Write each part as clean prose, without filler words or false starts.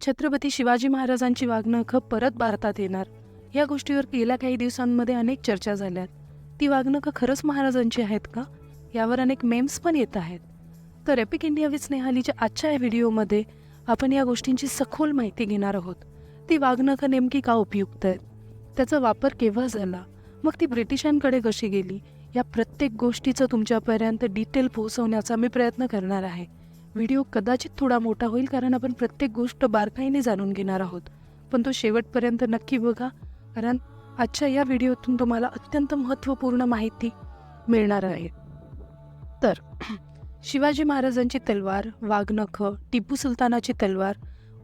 छत्रपती शिवाजी महाराजांची वाघनखं परत भारतात येणार या गोष्टीवर गेल्या काही दिवसांमध्ये अनेक चर्चा झाल्यात. ती वाघनखं खरंच महाराजांची आहेत का, यावर अनेक मेम्स पण येत आहेत. तर एपिक इंडिया विथ स्नेहालीच्या आजच्या या व्हिडिओमध्ये आपण या गोष्टींची सखोल माहिती घेणार आहोत. ती वाघनखं नेमकी का उपयुक्त आहेत, त्याचा वापर केव्हा झाला, मग ती ब्रिटिशांकडे कशी गेली, या प्रत्येक गोष्टीचं तुमच्यापर्यंत डिटेल पोहोचवण्याचा मी प्रयत्न करणार आहे. व्हिडिओ कदाचित थोडा मोठा होईल कारण आपण प्रत्येक गोष्ट बारकाईने जाणून घेणार आहोत, पण तो शेवटपर्यंत नक्की बघा, कारण आजच्या या व्हिडिओतून तुम्हाला अत्यंत महत्त्वपूर्ण माहिती मिळणार आहे. तर शिवाजी महाराजांची तलवार, वाघनखं, टिपू सुलतानाची तलवार,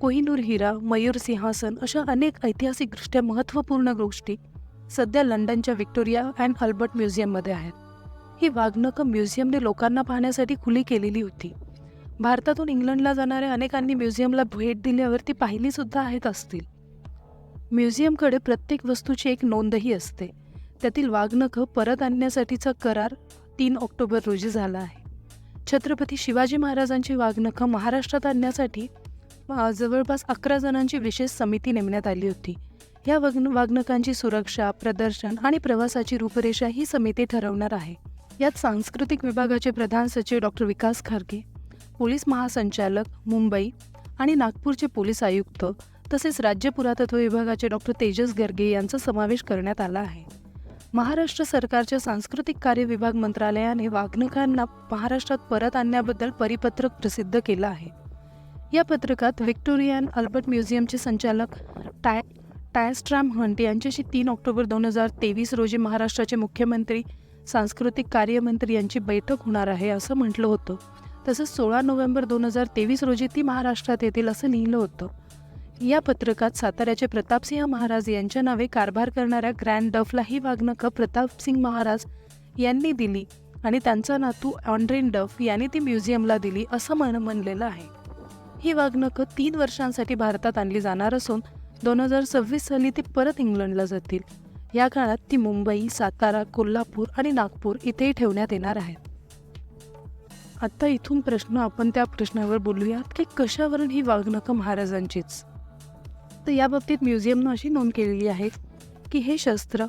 कोहिनूर हिरा, मयूर सिंहासन अशा अनेक ऐतिहासिकदृष्ट्या महत्त्वपूर्ण गोष्टी सध्या लंडनच्या व्हिक्टोरिया अँड अल्बर्ट म्युझियममध्ये आहेत. ही वाघनखं म्युझियमने लोकांना पाहण्यासाठी खुली केलेली होती. भारतातून इंग्लंडला जाणाऱ्या अनेकांनी म्युझियमला भेट दिल्यावर ती पाहिलीसुद्धा आहेत असतील. म्युझियमकडे प्रत्येक वस्तूची एक नोंदही असते. त्यातील वाघनखं परत आणण्यासाठीचा करार 3 ऑक्टोबर रोजी झाला आहे. छत्रपती शिवाजी महाराजांची वाघनखं महाराष्ट्रात आणण्यासाठी जवळपास 11 जणांची विशेष समिती नेमण्यात आली होती. या वाघनखांची सुरक्षा, प्रदर्शन आणि प्रवासाची रूपरेषा ही समिती ठरवणार आहे. यात सांस्कृतिक विभागाचे प्रधान सचिव डॉक्टर विकास खारगे, पोलीस महासंचालक मुंबई आणि नागपूरचे पोलीस आयुक्त तसेच राज्य पुरातत्व विभागाचे डॉक्टर तेजस गर्गे यांचा समावेश करण्यात आला आहे. महाराष्ट्र सरकारच्या सांस्कृतिक कार्य विभाग मंत्रालयाने वाघनखांना महाराष्ट्रात परत आणण्याबद्दल परिपत्रक प्रसिद्ध केलं आहे. या पत्रकात व्हिक्टोरिया अँड अल्बर्ट म्युझियमचे संचालक टायस्ट्रॅम हंट यांच्याशी 3 ऑक्टोबर 2023 रोजी महाराष्ट्राचे मुख्यमंत्री, सांस्कृतिक कार्यमंत्री यांची बैठक होणार आहे असं म्हटलं होतं. तसंच 16 नोव्हेंबर 2023 रोजी ती महाराष्ट्रात येतील असं लिहिलं होतं. या पत्रकात साताऱ्याचे प्रतापसिंह महाराज यांच्या नावे कारभार करणाऱ्या ग्रँड डफला ही वाघनखं प्रतापसिंह महाराज यांनी दिली आणि त्यांचा नातू ऑन्ड्रेन डफ यांनी ती म्युझियमला दिली असं म्हणलेलं आहे. ही वाघनखं 3 वर्षांसाठी भारतात आणली जाणार असून 2026 साली ती परत इंग्लंडला जातील. या काळात ती मुंबई, सातारा, कोल्हापूर आणि नागपूर इथेही ठेवण्यात येणार आहेत. आता इथून आपण त्या प्रश्नावर बोलूयात की कशावरून ही वाघनखं महाराजांचीच. तर याबाबतीत म्युझियमनं अशी नोंद केलेली आहे की हे शस्त्र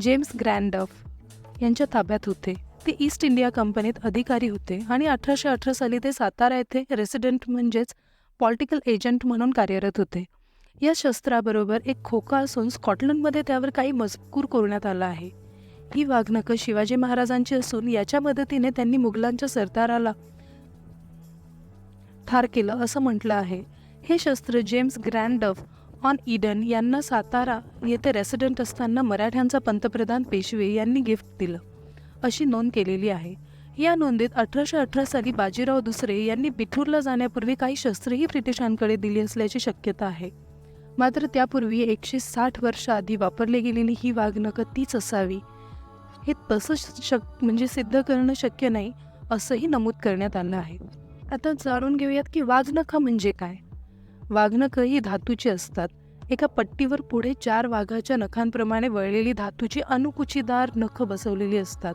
जेम्स ग्रँड डफ यांच्या ताब्यात होते. ते ईस्ट इंडिया कंपनीत अधिकारी होते आणि 1818 साली ते सातारा येथे रेसिडेंट म्हणजेच पॉलिटिकल एजंट म्हणून कार्यरत होते. या शस्त्राबरोबर एक खोका असून स्कॉटलंडमध्ये त्यावर काही मजकूर कोरण्यात आला आहे. ही वाघनखं शिवाजी महाराजांची असून याच्या मदतीने त्यांनी मुघलांच्या सरदाराला ठार केलं असं म्हटलं आहे. हे शस्त्र जेम्स ग्रँड डफ ऑन ईडन यांना सातारा येथे रेसिडेंट असताना मराठ्यांचा पंतप्रधान पेशवे यांनी गिफ्ट दिलं अशी नोंद केलेली आहे. या नोंदीत 1818 साली बाजीराव दुसरे यांनी बिठूरला जाण्यापूर्वी काही शस्त्रही ब्रिटिशांकडे दिली असल्याची शक्यता आहे. मात्र त्यापूर्वी 160 वर्ष आधी वापरली गेलेली ही वाघनखं तीच असावी हे तसं म्हणजे सिद्ध करणं शक्य नाही असंही नमूद करण्यात आलं आहे. आता जाणून घेऊयात की वाघनखं म्हणजे काय. वाघनखं ही धातूची असतात. एका पट्टीवर पुढे 4 वाघाच्या नखांप्रमाणे वळलेली धातूची अनुकुचीदार नखं बसवलेली असतात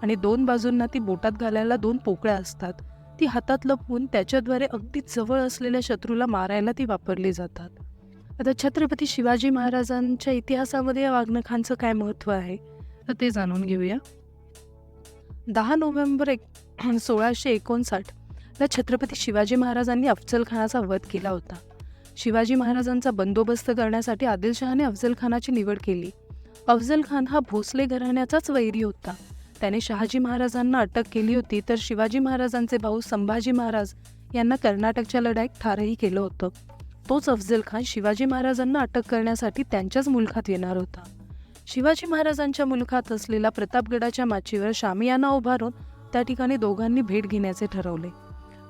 आणि 2 बाजूंना ती बोटात घालायला 2 पोकळ्या असतात. ती हातात लपवून त्याच्याद्वारे अगदी जवळ असलेल्या शत्रूला मारायला ती वापरली जातात. आता छत्रपती शिवाजी महाराजांच्या इतिहासामध्ये या वाघनखांचं काय महत्त्व आहे तर ते जाणून घेऊया. 10 नोव्हेंबर 1659 ला छत्रपती शिवाजी महाराजांनी अफजल खानाचा वध केला होता. शिवाजी महाराजांचा बंदोबस्त करण्यासाठी आदिलशहाने अफजल खानाची निवड केली. अफजल खान हा भोसले घराण्याचाच वैरी होता. त्याने शहाजी महाराजांना अटक केली होती तर शिवाजी महाराजांचे भाऊ संभाजी महाराज यांना कर्नाटकच्या लढाईत ठारही केलं होतं. तोच अफजल खान शिवाजी महाराजांना अटक करण्यासाठी त्यांच्याच मुलखात येणार होता. शिवाजी महाराजांच्या मुलखात असलेला प्रतापगडाच्या माचीवर शामियाना उभारून त्या ठिकाणी दोघांनी भेट घेण्याचे ठरवले.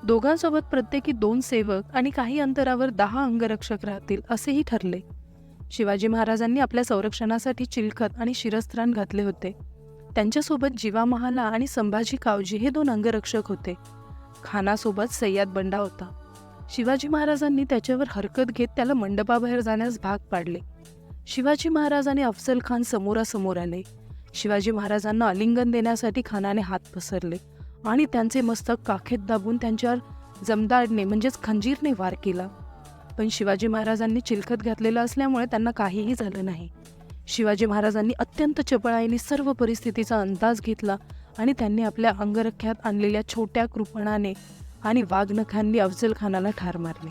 दोघांसोबत प्रत्येकी 2 सेवक आणि काही अंतरावर 10 अंगरक्षक राहतील असेही ठरले. शिवाजी महाराजांनी आपल्या संरक्षणासाठी चिलखत आणि शिरस्त्राण घातले होते. त्यांच्यासोबत जीवामहाला आणि संभाजी कावजी हे 2 अंगरक्षक होते. खानासोबत सय्यद बंडा होता. शिवाजी महाराजांनी त्याच्यावर हरकत घेत त्याला मंडपाबाहेर जाण्यास भाग पाडले. शिवाजी महाराज आणि अफजल खान समोरासमोर आले. शिवाजी महाराजांना आलिंगन देण्यासाठी खानाने हात पसरले आणि त्यांचे मस्तक काखेत दाबून त्यांच्यावर जमदाडने म्हणजेच खंजीरने वार केला. पण शिवाजी महाराजांनी चिलखत घातलेलं असल्यामुळे त्यांना काहीही झालं नाही. शिवाजी महाराजांनी अत्यंत चपळाईने सर्व परिस्थितीचा अंदाज घेतला आणि त्यांनी आपल्या अंगरख्यात आणलेल्या छोट्या कृपणाने आणि वाघनखांनी अफजल खानाला ठार मारले.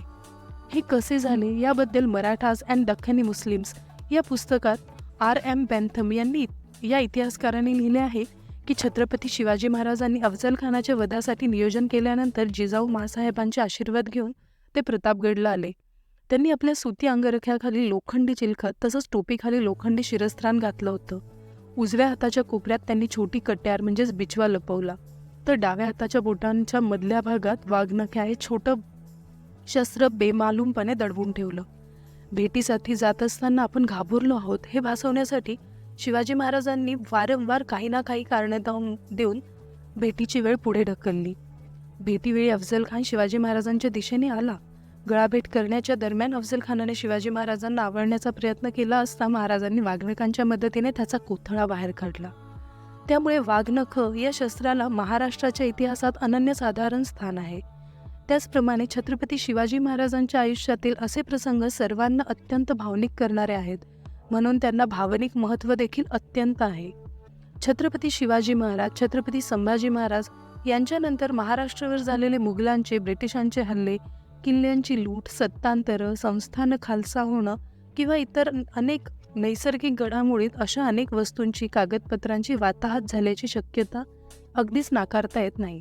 हे कसे झाले याबद्दल मराठाज अँड दख्खनी मुस्लिम्स या पुस्तकात R.M. बेंथम यांनी या इतिहासकारांनी लिहिले आहे की छत्रपती शिवाजी महाराजांनी अफजल खानाच्या वधासाठी नियोजन केल्यानंतर जिजाऊ माँसाहेबांचे आशीर्वाद घेऊन ते प्रतापगडला आले. त्यांनी आपल्या सुती अंगरख्याखाली लोखंडी चिलखत तसंच टोपीखाली लोखंडी शिरस्त्राण घातलं होतं. उजव्या हाताच्या कोपऱ्यात त्यांनी छोटी कट्यार म्हणजेच बिचवा लपवला, तर डाव्या हाताच्या बोटांच्या मधल्या भागात वाघनखे हे छोटं शस्त्र बेमालूमपणे दडवून ठेवलं. भेटीसाठी जात असताना आपण घाबरलो आहोत हे भासवण्यासाठी शिवाजी महाराजांनी वारंवार काही ना काही कारणे देऊन भेटीची वेळ पुढे ढकलली. भेटीवेळी अफजल खान शिवाजी महाराजांच्या दिशेने आला. गळाभेट करण्याच्या दरम्यान अफजल खानाने शिवाजी महाराजांना आवळण्याचा प्रयत्न केला असता महाराजांनी वाघनखांच्या मदतीने त्याचा कोथळा बाहेर काढला. त्यामुळे वाघनख या शस्त्राला महाराष्ट्राच्या इतिहासात अनन्यसाधारण स्थान आहे. त्याचप्रमाणे छत्रपती शिवाजी महाराजांच्या आयुष्यातील असे प्रसंग सर्वांना अत्यंत भावनिक करणारे आहेत, म्हणून त्यांना भावनिक महत्त्व देखील अत्यंत आहे. छत्रपती शिवाजी महाराज, छत्रपती संभाजी महाराज यांच्यानंतर महाराष्ट्रावर झालेले मुघलांचे, ब्रिटिशांचे हल्ले, किल्ल्यांची लूट, सत्तांतरं, संस्थानं खालसा होणं किंवा इतर अनेक नैसर्गिक घडामोडीत अशा अनेक वस्तूंची, कागदपत्रांची वाताहत झाल्याची शक्यता अगदीच नाकारता येत नाही.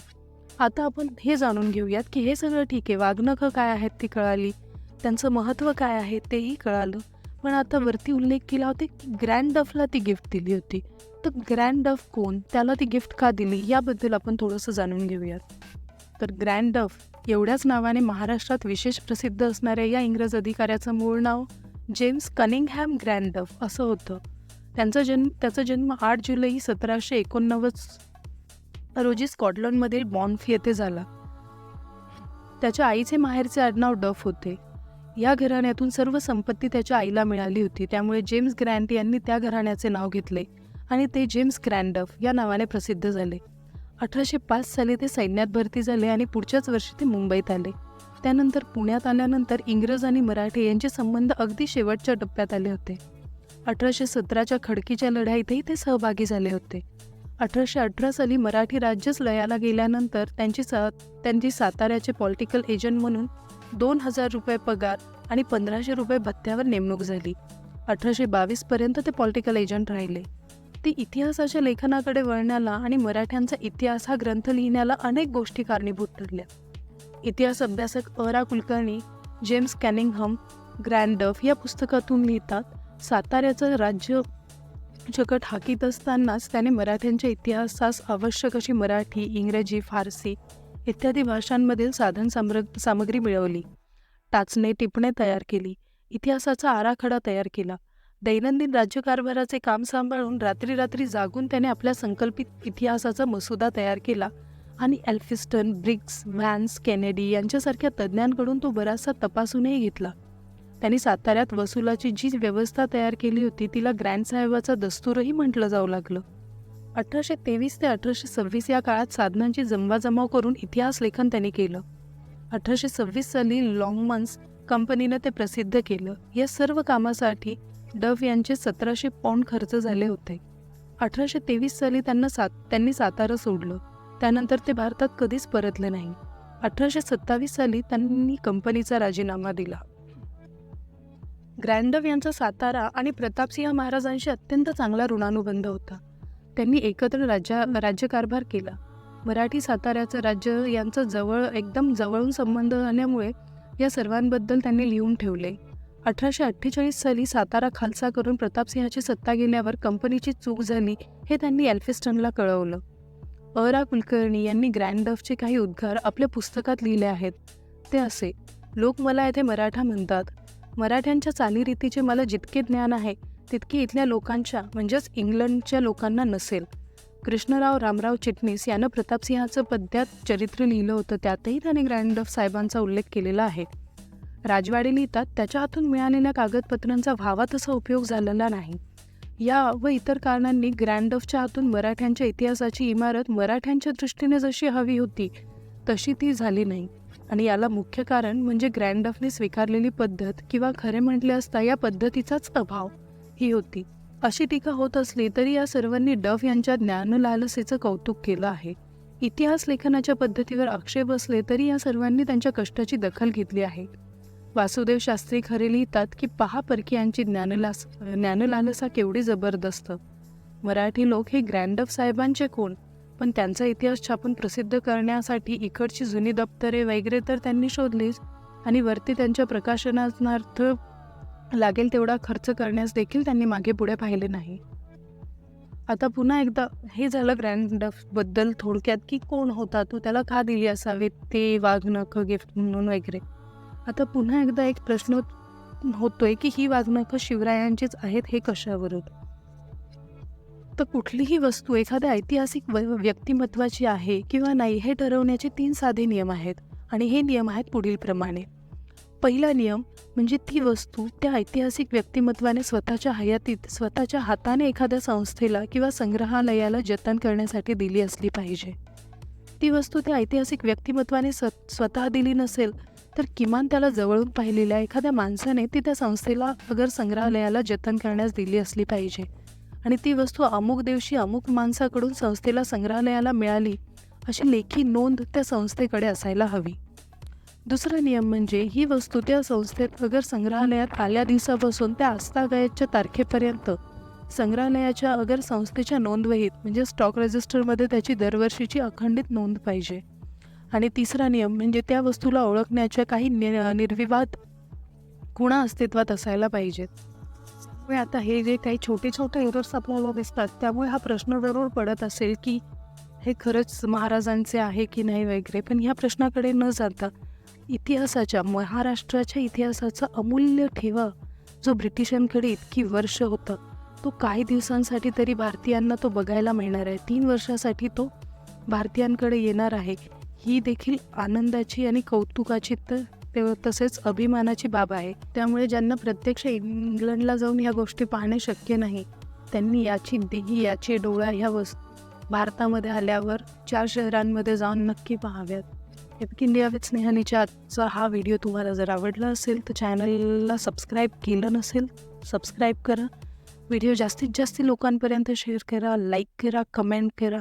आता आपण हे जाणून घेऊयात की हे सगळं ठीक आहे, वाघनखं काय आहेत ती कळाली, त्यांचं महत्त्व काय आहे तेही कळालं, पण आता वरती उल्लेख केला होता की ग्रँड डफला ती गिफ्ट दिली होती. तर ग्रँड डफ कोण, त्याला ती गिफ्ट का दिली याबद्दल आपण थोडंसं जाणून घेऊयात. तर ग्रँड डफ एवढ्याच नावाने महाराष्ट्रात विशेष प्रसिद्ध असणाऱ्या या इंग्रज अधिकाऱ्याचं मूळ नाव जेम्स कनिंगहॅम ग्रँड डफ असं होतं. त्याचा जन्म 8 जुलै 1789 रोजी स्कॉटलंडमधील बॉर्नफ येथे झाला. त्याच्या आईचे माहेरचे आडनाव डफ होते. या घराण्यातून सर्व संपत्ती त्याच्या आईला मिळाली होती, त्यामुळे जेम्स ग्रँट यांनी त्या घराण्याचे नाव घेतले आणि ते जेम्स ग्रँड डफ या नावाने प्रसिद्ध झाले. 1805 साली ते सैन्यात भरती झाले आणि पुढच्याच वर्षी ते मुंबईत आले. त्यानंतर पुण्यात आल्यानंतर इंग्रज आणि मराठी यांचे संबंध अगदी शेवटच्या टप्प्यात आले होते. 1817च्या खडकीच्या लढाईतही ते सहभागी झाले होते. 1818 साली मराठी राज्यच लयाला गेल्यानंतर त्यांची साताऱ्याचे पॉलिटिकल एजंट म्हणून 2000 रुपये पगार आणि 1500 रुपये भत्त्यावर नेमणूक झाली. 1822 पर्यंत ते पॉलिटिकल एजंट राहिले. ते इतिहासाच्या लेखनाकडे वळण्याला आणि मराठ्यांचा इतिहास हा ग्रंथ लिहिण्याला अनेक गोष्टी कारणीभूत ठरल्या. इतिहास अभ्यासक R. Kulkarni James Cunningham grand डफ या पुस्तकातून लिहितात, साताऱ्याचं राज्य जगत हाकीत असतानाच त्याने मराठ्यांच्या इतिहासास आवश्यक अशी मराठी, इंग्रजी, फारसी इत्यादी भाषांमधील साधन सामग्री मिळवली. टाचणे, टिपणे तयार केली. इतिहासाचा आराखडा तयार केला. दैनंदिन राज्यकारभाराचे काम सांभाळून रात्री जागून त्याने आपल्या संकल्पित इतिहासाचा मसुदा तयार केला आणि एल्फिस्टन, ब्रिग्स, व्हॅन्स, केनेडी यांच्यासारख्या तज्ज्ञांकडून तो बराचसा तपासूनही घेतला. त्यांनी साताऱ्यात वसुलाची जी व्यवस्था तयार केली होती तिला ग्रँडसाहेबाचा दस्तूरही म्हटलं जाऊ लागलं. 1823 ते 1826 या काळात साधनांची जमवाजमाव करून इतिहास लेखन त्यांनी केलं. 1826 साली लॉंगमन्स कंपनीनं ते प्रसिद्ध केलं. या सर्व कामासाठी डफ यांचे 1700 पाऊंड खर्च झाले होते. 1823 साली त्यांनी सातारा सोडलं. त्यानंतर ते भारतात कधीच परतले नाही. 1827 साली त्यांनी कंपनीचा राजीनामा दिला. ग्रँड डफ यांचा सातारा आणि प्रतापसिंह महाराजांशी अत्यंत चांगला ऋणानुबंध होता. त्यांनी एकत्र राज्यकारभार केला. मराठी साताऱ्याचं राज्य यांचं एकदम जवळून संबंध आल्यामुळे या सर्वांबद्दल त्यांनी लिहून ठेवले. 1848 साली सातारा खालसा करून प्रतापसिंहाची सत्ता गेल्यावर कंपनीची चूक झाली हे त्यांनी एल्फिस्टनला कळवलं. R. कुलकर्णी यांनी ग्रँड डफचे काही उद्गार आपल्या पुस्तकात लिहिले आहेत. ते असे: लोक मला येथे मराठा म्हणतात. मराठ्यांच्या चालीरीतीचे मला जितके ज्ञान आहे तितके इथल्या लोकांच्या म्हणजेच इंग्लंडच्या लोकांना नसेल. कृष्णराव रामराव चिटणीस यानं प्रतापसिंहाचं पद्यात चरित्र लिहिलं होतं, त्यातही त्याने ग्रँड डफ साहेबांचा उल्लेख केलेला आहे. राजवाडे लिहितात, त्याच्या हातून मिळालेल्या कागदपत्रांचा व्हावा तसा उपयोग झालेला नाही. या व इतर कारणांनी ग्रँड डफच्या हातून मराठ्यांच्या इतिहासाची इमारत मराठ्यांच्या दृष्टीने जशी हवी होती तशी ती झाली नाही. आणि याला मुख्य कारण म्हणजे ग्रँड डफने स्वीकारलेली पद्धत किंवा खरे म्हटले असता या पद्धतीचाच अभाव ही होती. अशी टीका होत असली तरी या सर्वांनी डफ यांच्या ज्ञानलालसेचं कौतुक केलं आहे. इतिहास लेखनाच्या पद्धतीवर आक्षेप असले तरी या सर्वांनी त्यांच्या कष्टाची दखल घेतली आहे. वासुदेव शास्त्री खरे लिहितात की पहा परकीयांची ज्ञानलालसा केवढी जबरदस्त. मराठी लोक हे ग्रँड डफ साहेबांचे कोण, पण त्यांचा इतिहास छापून प्रसिद्ध करण्यासाठी इकडची जुनी दप्तरे वगैरे तर त्यांनी शोधलीच आणि वरती त्यांच्या प्रकाशनार्थ लागेल तेवढा खर्च करण्यास देखील त्यांनी मागे पुढे पाहिले नाही. आता पुन्हा एकदा हे झालं ग्रँड डफबद्दल थोडक्यात की कोण होता तो, त्याला का दिली असावी ते वाघनखं गिफ्ट म्हणून वगैरे. आता पुन्हा एकदा एक प्रश्न होतोय की ही वाघनखं शिवरायांचीच आहेत हे कशावरून. तर कुठलीही वस्तू एखाद्या ऐतिहासिक व्यक्तिमत्वाची आहे किंवा नाही हे ठरवण्याचे 3 साधे नियम आहेत आणि हे नियम आहेत पुढील प्रमाणे. पहिला नियम म्हणजे ती वस्तू त्या ऐतिहासिक व्यक्तिमत्वाने स्वतःच्या हयातीत स्वतःच्या हाताने एखाद्या संस्थेला किंवा संग्रहालयाला जतन करण्यासाठी दिली असली पाहिजे. ती वस्तू त्या ऐतिहासिक व्यक्तिमत्वाने स्वतः दिली नसेल तर किमान त्याला जवळून पाहिलेल्या एखाद्या माणसाने ती त्या संस्थेला अगर संग्रहालयाला जतन करण्यास दिली असली पाहिजे आणि ती वस्तू अमुक दिवशी अमुक माणसाकडून संस्थेला संग्रहालयाला मिळाली अशी लेखी नोंद त्या संस्थेकडे असायला हवी. दुसरा नियम म्हणजे ही वस्तू त्या संस्थेत अगर संग्रहालयात आल्या दिवसापासून त्या आस्थागायतच्या तारखेपर्यंत संग्रहालयाच्या अगर संस्थेच्या नोंदवहीत म्हणजे स्टॉक रजिस्टरमध्ये त्याची दरवर्षीची अखंडित नोंद पाहिजे. आणि तिसरा नियम म्हणजे त्या वस्तूला ओळखण्याच्या काही निर्विवाद खुणा अस्तित्वात असायला पाहिजेत. त्यामुळे आता हे जे काही छोटे छोटे एरर्स आपल्याला दिसतात त्यामुळे हा प्रश्न जरूर पडत असेल की हे खरंच महाराजांचे आहे की नाही वगैरे. पण ह्या प्रश्नाकडे न जाता इतिहासाच्या महाराष्ट्राच्या इतिहासाचा अमूल्य ठेवा जो ब्रिटिशांकडे इतकी वर्ष होता तो काही दिवसांसाठी तरी भारतीयांना तो बघायला मिळणार आहे. 3 वर्षासाठी तो भारतीयांकडे येणार आहे. ही देखील आनंदाची आणि कौतुकाची तसेच अभिमानाची बाब आहे. त्यामुळे ज्यांना प्रत्यक्ष इंग्लंडला जाऊन ह्या गोष्टी पाहणे शक्य नाही त्यांनी याची देही याची डोळा ह्या भारतामध्ये आल्यावर 4 शहरांमध्ये जाऊन नक्की पाहाव्यात. एपिक इंडिया विथ स्नेहानीच्या आजचा हा व्हिडिओ तुम्हाला जर आवडला असेल तर चॅनलला सबस्क्राईब केलं नसेल सबस्क्राईब करा. व्हिडिओ जास्तीत जास्त लोकांपर्यंत शेअर करा, लाईक करा, कमेंट करा.